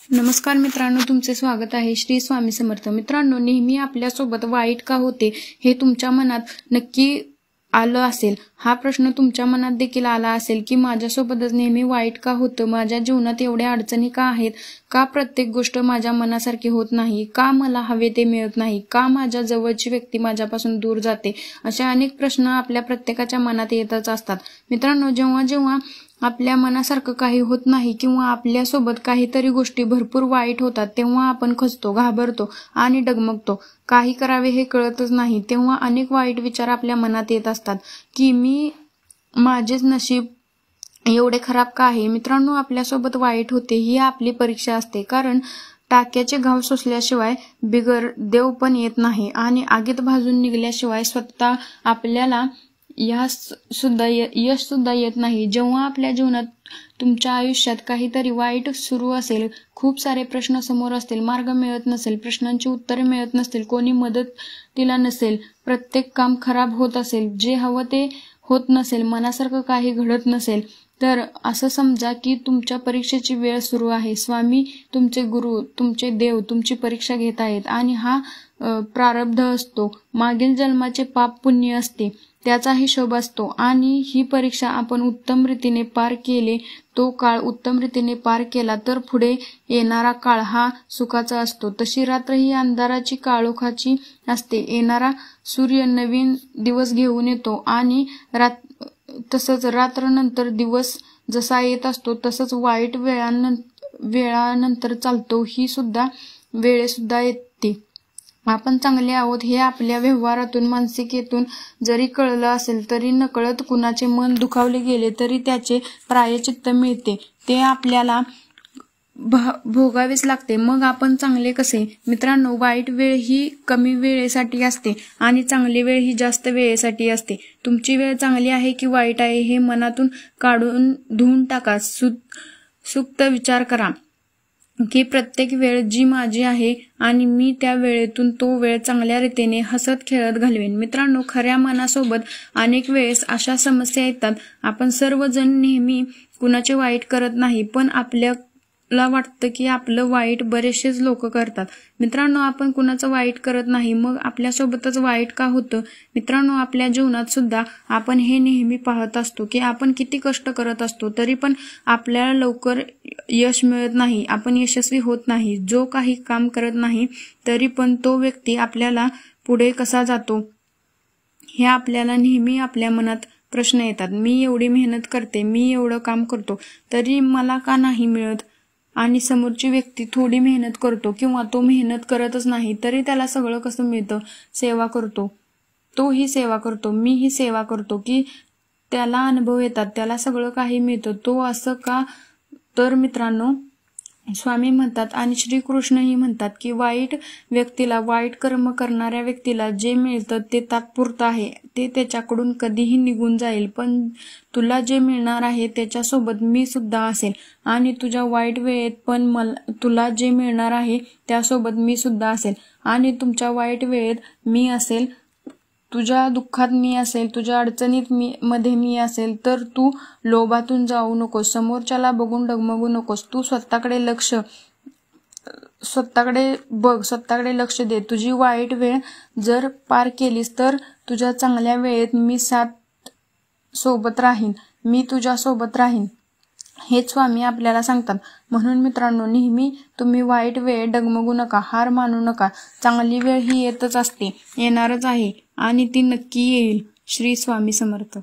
नमस्कार मित्रांनो, तुमचे स्वागत आहे श्री स्वामी समर्थ। मित्रांनो, नेहमी आपल्यासोबत वाईट का होते हे तुमच्या मनात नक्की आलं असेल। हा प्रश्न तुमच्या मनात देखील आला असेल की माझ्यासोबतच नेहमी वाईट का होतं, माझ्या जीवनात एवढ्या अडचणी का आहेत, का प्रत्येक गोष्ट माझ्या मनासारखी होत नाही, का मला हवे ते मिळत नाही, का माझ्या जवळची व्यक्ती माझ्यापासून दूर जाते। अशा अनेक प्रश्न आपल्या प्रत्येकाच्या मनात येतच असतात। मित्रांनो, जेव्हा जेव्हा आपल्या मनासारखं काही होत नाही किंवा आपल्यासोबत काहीतरी गोष्टी भरपूर वाईट होतात, तेव्हा आपण खचतो, घाबरतो आणि डगमगतो। काही करावे हे कळतच नाही। तेव्हा अनेक वाईट विचार आपल्या मनात येत असतात की माझेच नशीब एवढे खराब का आहे। मित्रांनो, आपल्यासोबत वाईट होते ही आपली परीक्षा असते, कारण टाक्याचे घाव सोसल्याशिवाय बिगर देव पण येत नाही आणि आगीत भाजून निघल्याशिवाय स्वतः आपल्याला यश सुद्धा येत नाही। जेव्हा आपल्या जीवनात तुमच्या आयुष्यात काहीतरी वाईट सुरू असेल, खूप सारे प्रश्न समोर असतील, मार्ग मिळत नसेल, प्रश्नांची उत्तरे मिळत नसतील, कोणी मदतीला नसेल, प्रत्येक काम खराब होत असेल, जे हवं ते होत नसेल, मनासारखं काही घडत नसेल, तर असं समजा की तुमच्या परीक्षेची वेळ सुरू आहे। स्वामी, तुमचे गुरु, तुमचे देव तुमची परीक्षा घेत आहेत आणि हा प्रारब्ध असतो, मागील जन्माचे पाप पुण्य असते, त्याचा हिशोब असतो आणि ही परीक्षा आपण उत्तम रीतीने पार केले, तो काळ उत्तम रीतीने पार केला तर पुढे येणारा काळ हा सुखाचा असतो। तशी रात्र ही अंधाराची काळोखाची असते, येणारा सूर्य नवीन दिवस घेऊन येतो आणि तसंच रात्रनंतर दिवस जसा येत असतो तसंच वाईट वेळानंतर चालतो, ही सुद्धा वेळेसुद्धा येते। आपण चांगले आहोत हे आपल्या व्यवहारातून, मानसिकतेतून जरी कळलं असेल तरी नकळत कुणाचे मन दुखावले गेले तरी त्याचे प्रायश्चित्त मिळते, ते आपल्याला भोगावेच लागते। मग आपण चांगले कसे? मित्रांनो, वाईट वेळ ही कमी वेळेसाठी असते आणि चांगली वेळ ही जास्त वेळेसाठी असते। तुमची वेळ चांगली आहे की वाईट आहे हे मनातून काढून धुवून टाका। सुप्त विचार करा की प्रत्येक वेळ जी माझी आहे आणि मी त्या वेळेतून तो वेळ चांगल्या रीतीने हसत खेळत घालवेन। मित्रांनो, खऱ्या मनासोबत अनेक वेळेस अशा समस्या येतात, आपण सर्वजण नेहमी कुणाचे वाईट करत नाही, पण आपल्याला वाटतं की आपलं वाईट बरेचसेच लोक करतात। मित्रांनो, आपण कुणाचं वाईट करत नाही, मग आपल्यासोबतच वाईट का होतं? मित्रांनो, आपल्या जीवनात सुद्धा आपण हे नेहमी पाहत असतो की आपण किती कष्ट करत असतो तरी पण आपल्याला लवकर यश मिळत नाही, आपण यशस्वी होत नाही। जो काही काम करत नाही तरी पण तो व्यक्ती आपल्याला पुढे कसा जातो हे आपल्याला नेहमी आपल्या मनात प्रश्न येतात। मी एवढी मेहनत करते, मी एवढं काम करतो तरी मला का नाही मिळत, आणि समोरची व्यक्ती थोडी मेहनत करतो किंवा तो मेहनत करतच नाही तरी त्याला सगळं कसं मिळतं? सेवा करतो, तोही सेवा करतो, मीही सेवा करतो, की त्याला अनुभव येतात, त्याला सगळं काही मिळतं, तो असं का? तर मित्रांनो, स्वामी म्हणतात आणि श्रीकृष्णही म्हणतात की वाईट व्यक्तीला, वाईट कर्म करणाऱ्या व्यक्तीला जे मिळतं ते तात्पुरतं आहे, ते त्याच्याकडून कधीही निघून जाईल, पण तुला जे मिळणार आहे त्याच्यासोबत मी सुद्धा असेल आणि तुझ्या वाईट वेळेत पण तुला जे मिळणार आहे त्यासोबत मी सुद्धा असेल आणि तुमच्या वाईट वेळेत मी असेल, तुझ्या दुःखात मी असेल, तुझ्या अडचणीत मध्ये मी असेल। तर तू लोभातून जाऊ नकोस, समोरच्याला बघून डगमगू नकोस, तू स्वतःकडे बघ, स्वतःकडे लक्ष दे। तुझी वाईट वेळ जर पार केलीस तर तुझ्या चांगल्या वेळेत मी सोबत राहीन, मी तुझ्या सोबत राहीन, हेच स्वामी आपल्याला सांगतात। म्हणून मित्रांनो, नेहमी तुम्ही वाईट वेळ डगमगू नका, हार मानू नका। चांगली वेळ ही येतच असते, येणारच आहे आणि ती नक्की येईल। श्री स्वामी समर्थ।